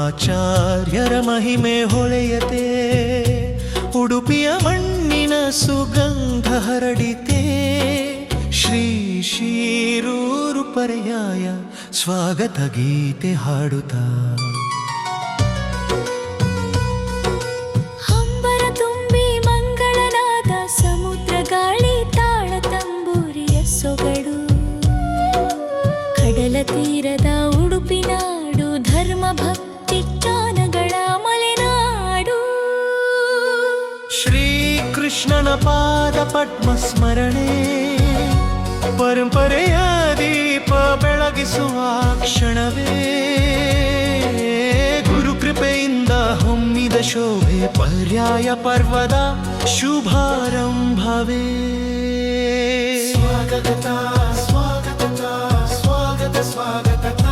ಆಚಾರ್ಯರ ಮಹಿಮೆ ಹೊಳೆಯತೆ, ಉಡುಪಿಯ ಮಣ್ಣಿನ ಸುಗಂಧ ಹರಡಿತೆ. ಶ್ರೀ ಶಿರೂರು ಪರ್ಯಾಯ ಸ್ವಾಗತ ಗೀತೆ ಹಾಡುತ್ತಾ ಹಂಬರ ತುಂಬಿ ಮಂಗಳನಾದ, ಸಮುದ್ರ ಗಾಳಿ ತಾಳ ತಂಬೂರಿಯ ಸೊಗಡು. ಕಡಲ ತೀರದ ಉಡುಪಿನಾಡು, ಧರ್ಮ ಭಕ್ತಿ ಜ್ಞಾನಗಳ ಮಲೆನಾಡು. ಶ್ರೀಕೃಷ್ಣನ ಪಾದ ಪದ್ಮ ಸ್ಮರಣೆ, ಪರಂಪರೆಯ ದೀಪ ಬೆಳಗಿಸುವ ಕ್ಷಣವೇ. ಗುರು ಕೃಪೆಯಿಂದ ಹೊಮ್ಮಿದ ಶೋಭೆ, ಪರ್ಯಾಯ ಪರ್ವದ ಶುಭಾರಂಭವೇ. ಸ್ವಾಗತ ಸ್ವಾಗತ ಸ್ವಾಗತ ಸ್ವಾಗತ.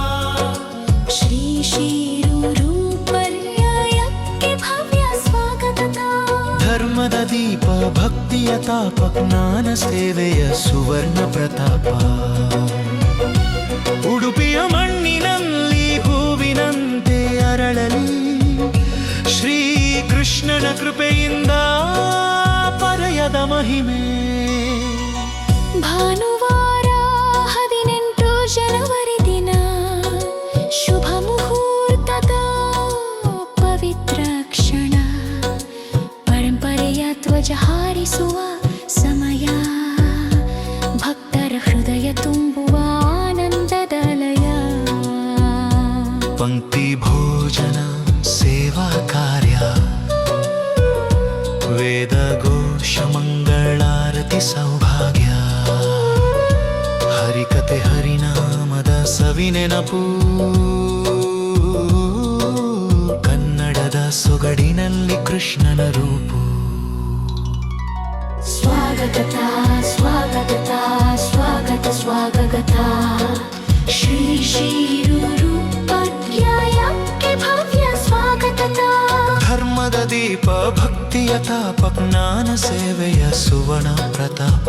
ಶ್ರೀ ಶಿರೂರು ಪರ್ಯಾಯಕ್ಕೆ ಭವ್ಯ ಸ್ವಾಗತ. ಧರ್ಮದ ದೀಪ, ಭಕ್ತಿಯ ತಾಪ, ಜ್ಞಾನ ಸೇವೆಯ ಸುವರ್ಣ ಪ್ರತಾಪ. ಉಡುಪಿಯ ಮಣ್ಣಿನಲ್ಲಿ ಹೂವಿನಂತೆ ಅರಳಲಿ, ಶ್ರೀಕೃಷ್ಣನ ಕೃಪೆಯಿಂದ ಪರ್ಯದ ಮಹಿಮೆ. ಭಾನುವಾರ 18 ಜನವರಿ ದಿನ, ಶುಭ ಮುಹೂರ್ತದ ಪವಿತ್ರ ಕ್ಷಣ. ಪರಂಪರೆಯ ಧ್ವಜ ಹಾರಿಸುವ ಸಮಯ, ಭಕ್ತರ ಹೃದಯ ತುಂಬುವ ಆನಂದದ ಲಯ. ಪಂಕ್ತಿ ಭೋಜನ ಸೇವಾ ಕಾರ್ಯ, ವೇದ ಘೋಷ ಮಂಗಳಾರತಿ ಸೌಭಾಗ್ಯ. ಹರಿಕತೆ ಹರಿನಾಮದ ಸವಿನೆನಪು, ಕನ್ನಡದ ಸೊಗಡಿನಲ್ಲಿ ಕೃಷ್ಣನ ರೂಪು. ಸ್ವಾಗತ ಸ್ವಾಗತ ಸ್ವಾಗತ ಸ್ವಾಗತ. ಶ್ರೀ ಶಿರೂರು ಪರ್ಯಾಯಕ್ಕೆ ಭವ್ಯ ಸ್ವಾಗತ. ಧರ್ಮದ ದೀಪ, ಭಕ್ತಿಯ ತಾಪ, ಜ್ಞಾನ ಸೇವೆಯ ಸುವರ್ಣ ಪ್ರತಾಪ.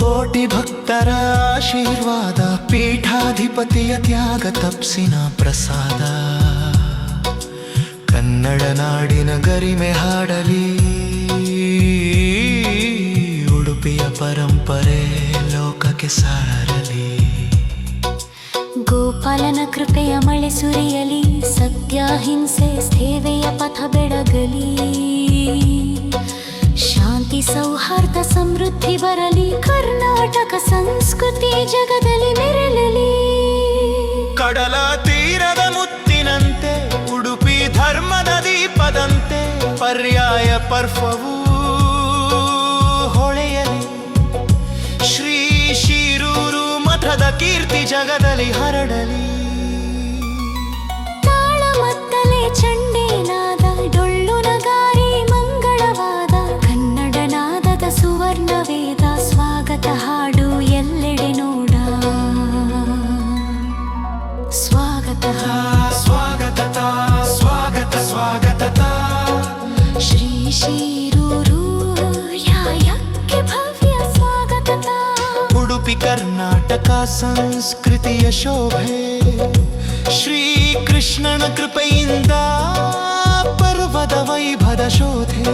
ಕೋಟಿ ಭಕ್ತರ ಆಶೀರ್ವಾದ, ಪೀಠಾಧಿಪತಿಯ ತ್ಯಾಗ ತಪ್ಸಿನ ಪ್ರಸಾದ. ಕನ್ನಡ ನಾಡಿನ ಗರಿಮೆ ಹಾಡಲಿ, ಉಡುಪಿಯ ಪರಂಪರೆ ಲೋಕಕ್ಕೆ ಸಾರಲಿ. ಗೋಪಾಲನ ಕೃಪೆಯ ಮಳೆ ಸುರಿಯಲಿ, ಸತ್ಯಾಹಿಂಸೆ ಸೇವೆಯ ಪಥ ಬೆಳಗಲಿ. ಶಾಂತಿ ಸೌಹಾರ್ದ ಸಮೃದ್ಧಿ ಬರಲಿ, ಕರ್ನಾಟಕ ಸಂಸ್ಕೃತಿ ಜಗದಲ್ಲಿ ಮೆರಳಲಿ. ಕಡಲ ತೀರದ ಮುತ್ತಿನಂತೆ, ಉಡುಪಿ ಧರ್ಮದ ದೀಪದಂತೆ, ಪರ್ಯಾಯ ಪರ್ವವು ಹೊಳೆಯಲಿ. ಶ್ರೀ ಶಿರೂರು ಮಠದ ಕೀರ್ತಿ ಜಗದಲ್ಲಿ ಹರಡಲಿ. ತಾಳಮದ್ದಲೆ ಚಂಡೇನಾದ, ಡೊಳ್ಳು ನಗಾರಿ ಮಂಗಳವಾದ, ಕನ್ನಡ ನಾದದ ಸುವರ್ಣ ವೇದ. ಸ್ವಾಗತ ಹಾಡು ಎಲ್ಲೆಡೆ ನೋಡ, ಸ್ವಾಗತ ಸ್ವಾಗತ ಸ್ವಾಗತ ಸ್ವಾಗತ. ಶ್ರೀ ಶಿರೂರು ಪರ್ಯಾಯಕ್ಕೆ ಭವ್ಯ ಸ್ವಾಗತ. ಉಡುಪಿ ಕರ್ನಾಟಕ ಸಂಸ್ಕೃತಿಯ ಶೋಭೆ, ಶ್ರೀಕೃಷ್ಣನ ಕೃಪೆಯಿಂದ ಪರ್ವದ ವೈಭದ ಶೋಧೆ.